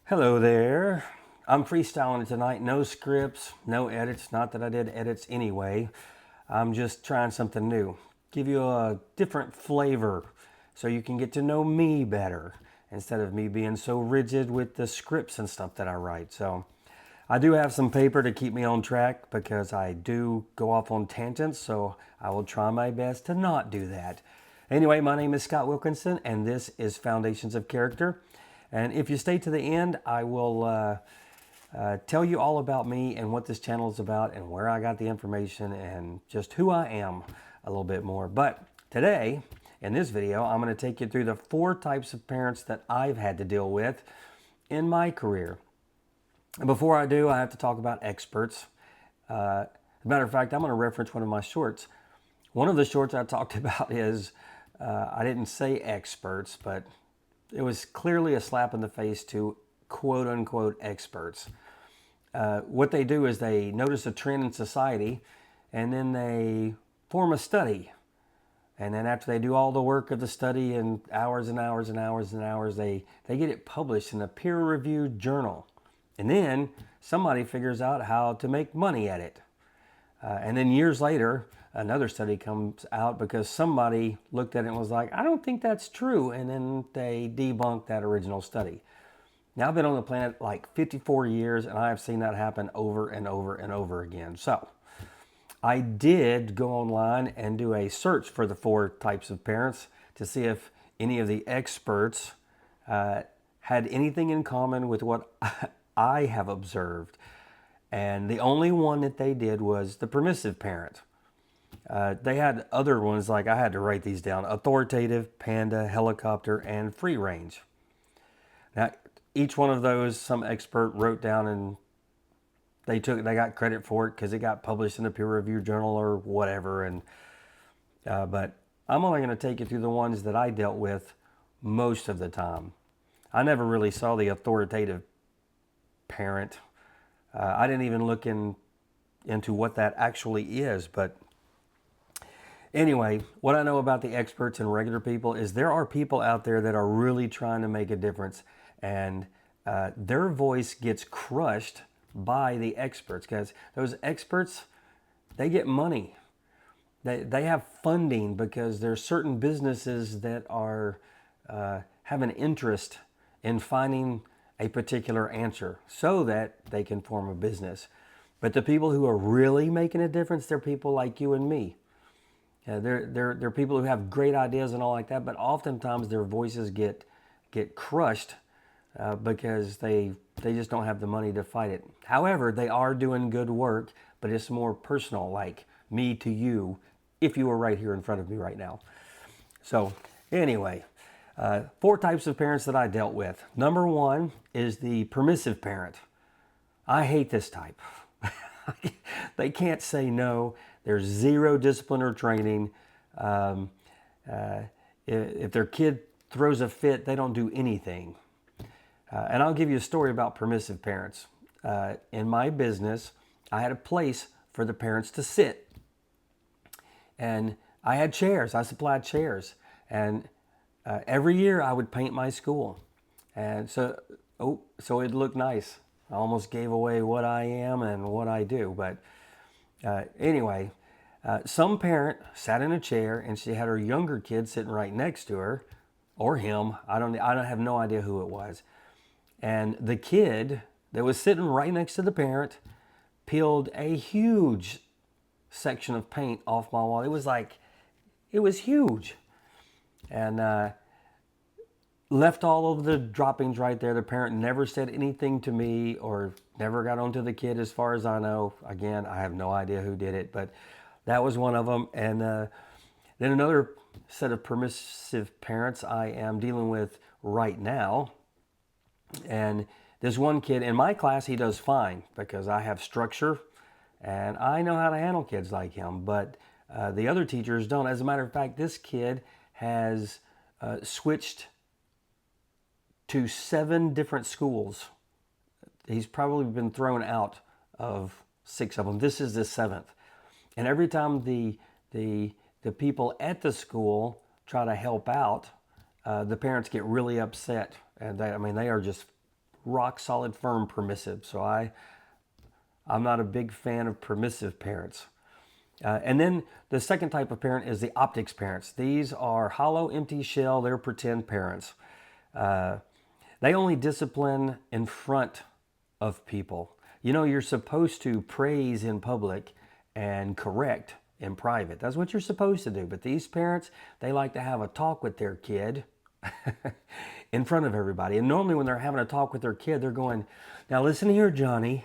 Hello there. I'm freestyling tonight. No scripts, no edits. Not that I did edits anyway. I'm just trying something new. Give you a different flavor so you can get to know me better instead of me being so rigid with the scripts and stuff that I write. So I do have some paper to keep me on track because I do go off on tangents, so I will try my best to not do that. Anyway, my name is Scott Wilkinson, and this is Foundations of Character. And if you stay to the end, I will tell you all about me and what this channel is about and where I got the information and just who I am a little bit more. But today, in this video, I'm going to take you through the 4 types of parents that I've had to deal with in my career. Before I do, I have to talk about experts. As a matter of fact, I'm going to reference one of my shorts. One of the shorts I talked about is, I didn't say experts, but it was clearly a slap in the face to quote unquote experts. What they do is they notice a trend in society and then they form a study. And then after they do all the work of the study and hours and hours and hours and hours, they get it published in a peer-reviewed journal. And then somebody figures out how to make money at it. And then years later, another study comes out because somebody looked at it and was like, I don't think that's true. And then they debunk that original study. Now, I've been on the planet like 54 years, and I have seen that happen over and over and over again. So I did go online and do a search for the 4 types of parents to see if any of the experts had anything in common with what I have observed. And the only one that they did was the permissive parent. They had other ones, like I had to write these down: authoritative, panda, helicopter, and free range. Now, each one of those, some expert wrote down, and they got credit for it because it got published in a peer-reviewed journal or whatever. And but I'm only going to take you through the ones that I dealt with most of the time. I never really saw the authoritative parent. I didn't even look into what that actually is. But anyway, what I know about the experts and regular people is there are people out there that are really trying to make a difference, and their voice gets crushed by the experts because those experts, they get money. They have funding because there's certain businesses that are have an interest in finding a particular answer so that they can form a business. But the people who are really making a difference, they're people like you and me. They're people who have great ideas and all like that, but oftentimes their voices get crushed because they just don't have the money to fight it. However, they are doing good work, but it's more personal, like me to you, if you were right here in front of me right now. So anyway, 4 types of parents that I dealt with. Number 1 is the permissive parent. I hate this type. They can't say no. There's 0 discipline or training. If their kid throws a fit, they don't do anything. And I'll give you a story about permissive parents. In my business, I had a place for the parents to sit. And I had chairs. I supplied chairs. And every year I would paint my school. And so it looked nice. I almost gave away what I am and what I do. But anyway, some parent sat in a chair and she had her younger kid sitting right next to her, or him. I don't have no idea who it was. And the kid that was sitting right next to the parent peeled a huge section of paint off my wall. It was huge. And left all of the droppings right there. The parent never said anything to me or never got onto the kid as far as I know. Again, I have no idea who did it, but that was one of them. And then another set of permissive parents I am dealing with right now. And this one kid in my class, he does fine because I have structure and I know how to handle kids like him. But the other teachers don't. As a matter of fact, this kid has switched to 7 different schools. He's probably been thrown out of 6 of them. This is the 7th. And every time the people at the school try to help out, the parents get really upset. And they are just rock solid, firm permissive. So I'm not a big fan of permissive parents. And then the second type of parent is the optics parents. These are hollow, empty shell. They're pretend parents. They only discipline in front of people. You know, you're supposed to praise in public and correct in private. That's what you're supposed to do. But these parents, they like to have a talk with their kid in front of everybody. And normally when they're having a talk with their kid, they're going, now listen here, Johnny,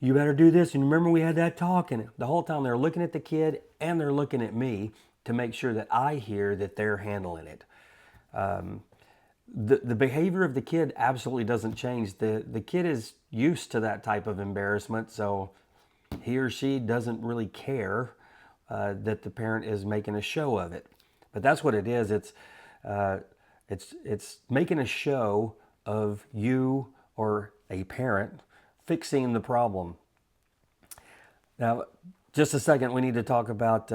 you better do this. And remember we had that talk. And the whole time they're looking at the kid and they're looking at me to make sure that I hear that they're handling it. The behavior of the kid absolutely doesn't change. The kid is used to that type of embarrassment, so he or she doesn't really care that the parent is making a show of it. But that's what it is. It's making a show of you or a parent fixing the problem. Now, just a second, we need to talk about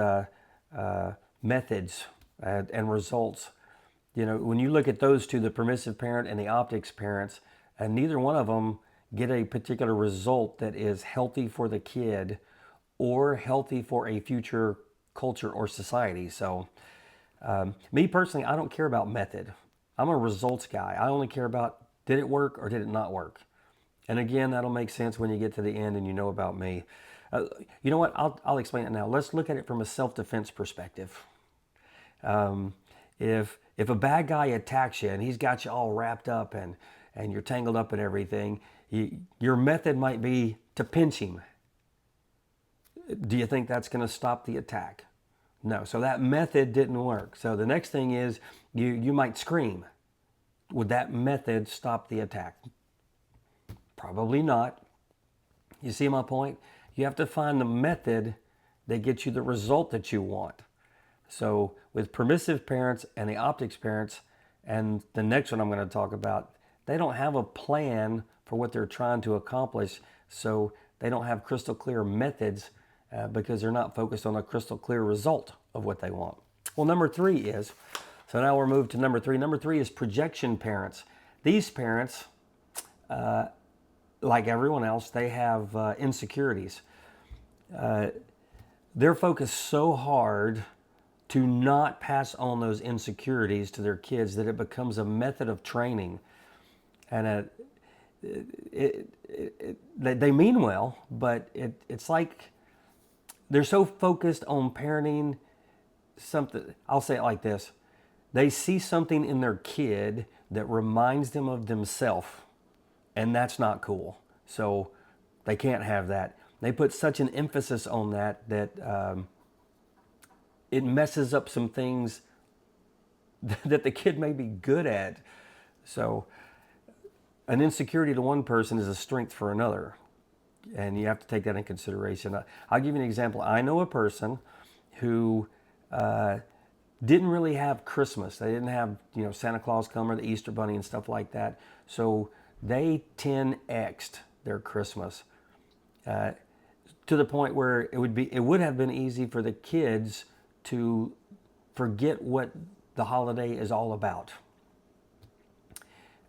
methods and results. You know, when you look at those two, the permissive parent and the optics parents, and neither one of them get a particular result that is healthy for the kid or healthy for a future culture or society. So me personally, I don't care about method. I'm a results guy. I only care about, did it work or did it not work? And again, that'll make sense when you get to the end and you know about me. You know what? I'll explain it now. Let's look at it from a self-defense perspective. If a bad guy attacks you and he's got you all wrapped up and you're tangled up in everything, your method might be to pinch him. Do you think that's going to stop the attack? No. So that method didn't work. So the next thing is you might scream. Would that method stop the attack? Probably not. You see my point? You have to find the method that gets you the result that you want. So with permissive parents and the optics parents, and the next one I'm going to talk about, they don't have a plan for what they're trying to accomplish. So they don't have crystal clear methods because they're not focused on a crystal clear result of what they want. Well, number three is, so now we're moved to number three. Number three is projection parents. These parents, like everyone else, they have insecurities. They're focused so hard to not pass on those insecurities to their kids that it becomes a method of training. And they mean well, but it's like they're so focused on parenting something. I'll say it like this. They see something in their kid that reminds them of themselves, and that's not cool. So they can't have that. They put such an emphasis on that it messes up some things that the kid may be good at. So an insecurity to one person is a strength for another. And you have to take that in consideration. I'll give you an example. I know a person who didn't really have Christmas. They didn't have, Santa Claus come or the Easter Bunny and stuff like that. So they 10x'd their Christmas to the point where it would have been easy for the kids to forget what the holiday is all about.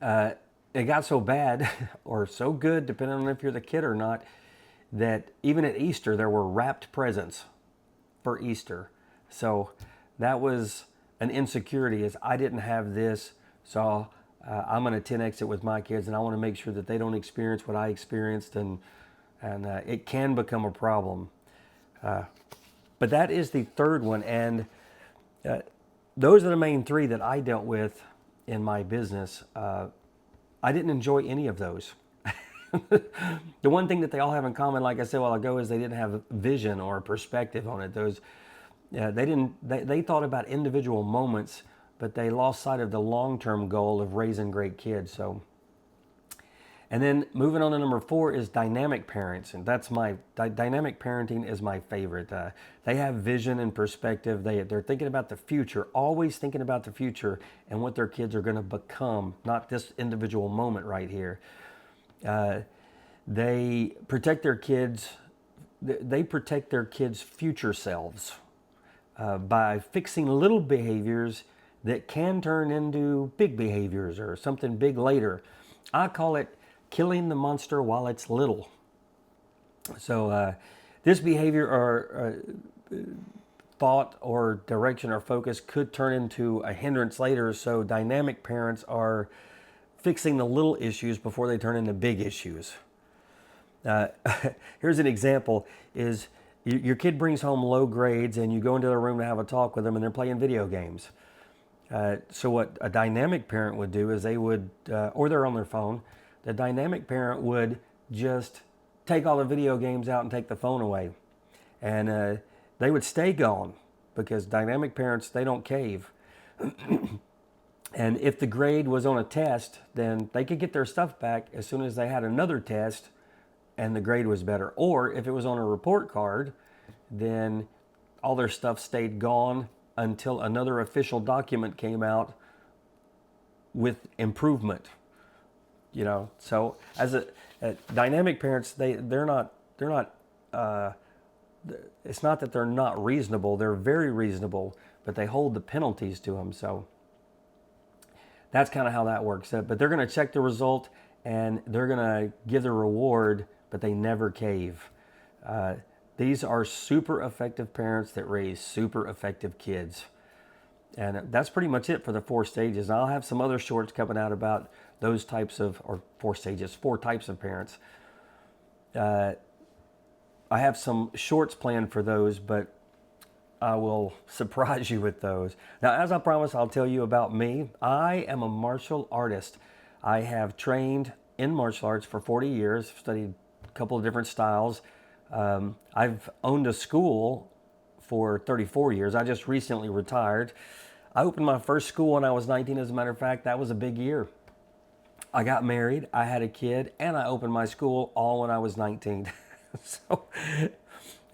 It got so bad or so good, depending on if you're the kid or not, that even at Easter there were wrapped presents for Easter. So that was an insecurity, is I didn't have this, so I'm going to 10x it with my kids, and I want to make sure that they don't experience what I experienced, and it can become a problem. But that is the third one, and those are the main three that I dealt with in my business. I didn't enjoy any of those. The one thing that they all have in common, like I said a while ago, is they didn't have vision or perspective on it. They thought about individual moments, but they lost sight of the long-term goal of raising great kids. So, and then moving on to number 4 is dynamic parents, and that's dynamic parenting is my favorite. They have vision and perspective. They're thinking about the future, always thinking about the future and what their kids are going to become, not this individual moment right here. They protect their kids. They protect their kids' future selves by fixing little behaviors that can turn into big behaviors or something big later. I call it killing the monster while it's little. So this behavior or thought or direction or focus could turn into a hindrance later. So dynamic parents are fixing the little issues before they turn into big issues. Uh, Here's an example: is your kid brings home low grades, and you go into their room to have a talk with them, and they're playing video games. So what a dynamic parent would do is they would, or they're on their phone. The dynamic parent would just take all the video games out and take the phone away, and they would stay gone because dynamic parents, they don't cave. And if the grade was on a test, then they could get their stuff back as soon as they had another test and the grade was better. Or if it was on a report card, then all their stuff stayed gone until another official document came out with improvement. So as a dynamic parents, they're not it's not that they're not reasonable, they're very reasonable, but they hold the penalties to them. So that's kind of how that works. But they're going to check the result and they're going to give the reward, but they never cave. These are super effective parents that raise super effective kids. And that's pretty much it for the 4 stages. I'll have some other shorts coming out about those types of, or 4 stages, 4 types of parents. I have some shorts planned for those, but I will surprise you with those. Now, as I promised, I'll tell you about me. I am a martial artist. I have trained in martial arts for 40 years, studied a couple of different styles. I've owned a school for 34 years. I just recently retired. I opened my first school when I was 19, as a matter of fact. That was a big year. I got married, I had a kid, and I opened my school all when I was 19.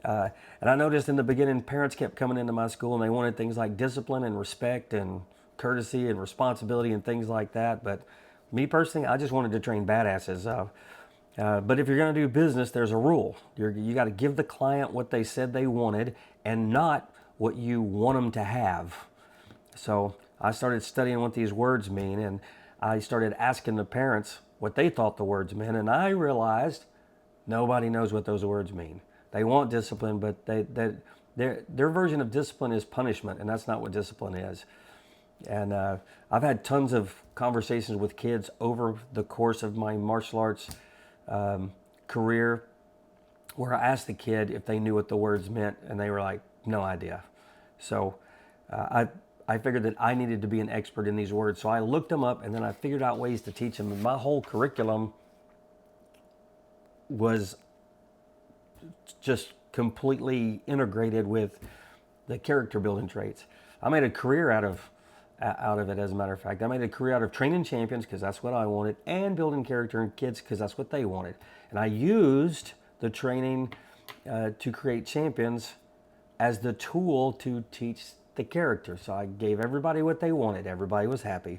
And I noticed in the beginning, parents kept coming into my school and they wanted things like discipline and respect and courtesy and responsibility and things like that. But me personally, I just wanted to train badasses. But if you're going to do business, there's a rule. You got to give the client what they said they wanted and not what you want them to have. So I started studying what these words mean, and I started asking the parents what they thought the words meant, and I realized nobody knows what those words mean. They want discipline, but their version of discipline is punishment, and that's not what discipline is. And I've had tons of conversations with kids over the course of my martial arts career where I asked the kid if they knew what the words meant, and they were like, no idea. So I figured that I needed to be an expert in these words. So I looked them up, and then I figured out ways to teach them. And my whole curriculum was just completely integrated with the character building traits. I made a career out of it, as a matter of fact. I made a career out of training champions because that's what I wanted, and building character in kids because that's what they wanted. And I used the training to create champions as the tool to teach the character. So I gave everybody what they wanted. Everybody was happy.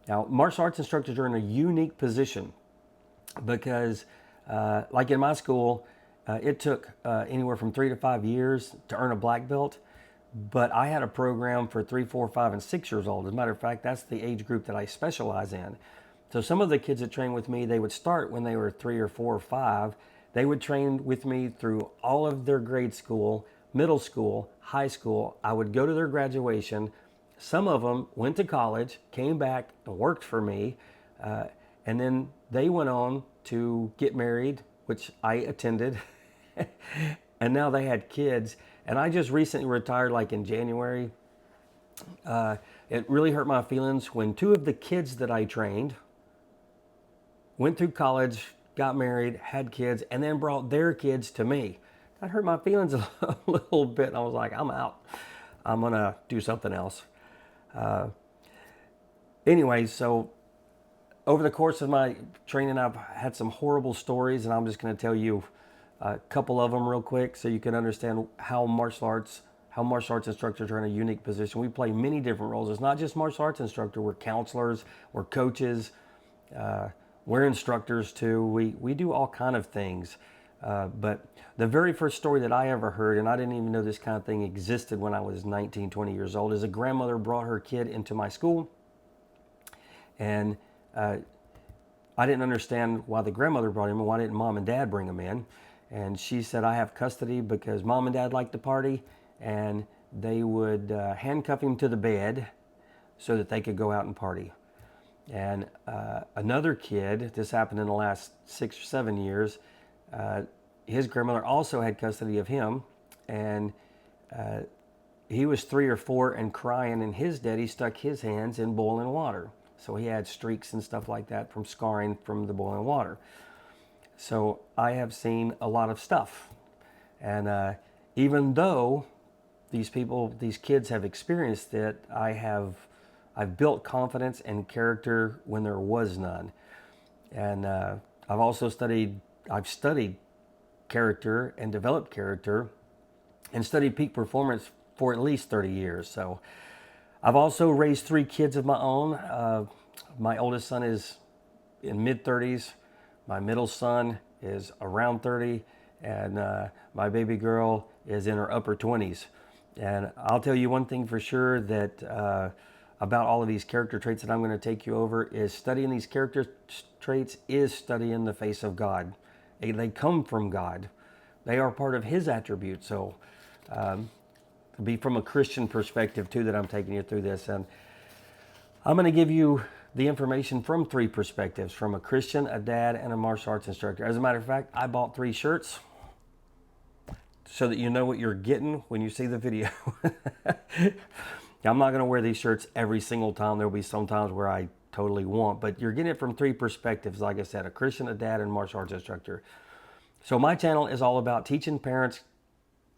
Now, martial arts instructors are in a unique position because, like in my school, it took anywhere from 3 to 5 years to earn a black belt. But I had a program for 3, 4, 5, and 6 years old. As a matter of fact, that's the age group that I specialize in. So some of the kids that train with me, they would start when they were 3 or 4 or 5. They would train with me through all of their grade school, middle school, high school. I would go to their graduation. Some of them went to college, came back and worked for me. And then they went on to get married, which I attended. And now they had kids. And I just recently retired, like in January. It really hurt my feelings when 2 of the kids that I trained went through college, got married, had kids, and then brought their kids to me. That hurt my feelings a little bit. I was like, I'm out. I'm going to do something else. Anyway, so over the course of my training, I've had some horrible stories, and I'm just going to tell you a couple of them real quick so you can understand how martial arts instructors are in a unique position. We play many different roles. It's not just martial arts instructor. We're counselors, we're coaches, we're instructors too. We do all kind of things. But the very first story that I ever heard, and I didn't even know this kind of thing existed when I was 19, 20 years old, is a grandmother brought her kid into my school. And I didn't understand why the grandmother brought him and why didn't mom and dad bring him in. And she said, I have custody because mom and dad liked to party, and they would handcuff him to the bed so that they could go out and party. And another kid, this happened in the last 6 or 7 years, his grandmother also had custody of him, and he was 3 or 4 and crying, and his daddy stuck his hands in boiling water. So he had streaks and stuff like that from scarring from the boiling water. So I have seen a lot of stuff. And even though these kids have experienced it, I've built confidence and character when there was none. And I've studied character and developed character and studied peak performance for at least 30 years. So I've also raised 3 kids of my own. My oldest son is in mid-30s. My middle son is around 30. And my baby girl is in her upper 20s. And I'll tell you one thing for sure, that about all of these character traits that I'm going to take you over, is studying these character traits is studying the face of God. They come from God. They are part of His attributes. So it'll be from a Christian perspective too that I'm taking you through this. And I'm going to give you the information from 3 perspectives, from a Christian, a dad, and a martial arts instructor. As a matter of fact, I bought 3 shirts so that you know what you're getting when you see the video. I'm not going to wear these shirts every single time. There'll be some times where I totally won't, but you're getting it from 3 perspectives. Like I said, a Christian, a dad, and a martial arts instructor. So my channel is all about teaching parents,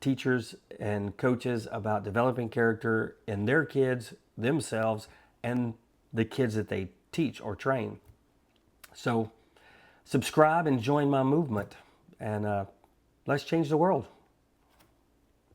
teachers, and coaches about developing character in their kids, themselves, and the kids that they teach or train. So subscribe and join my movement, and let's change the world.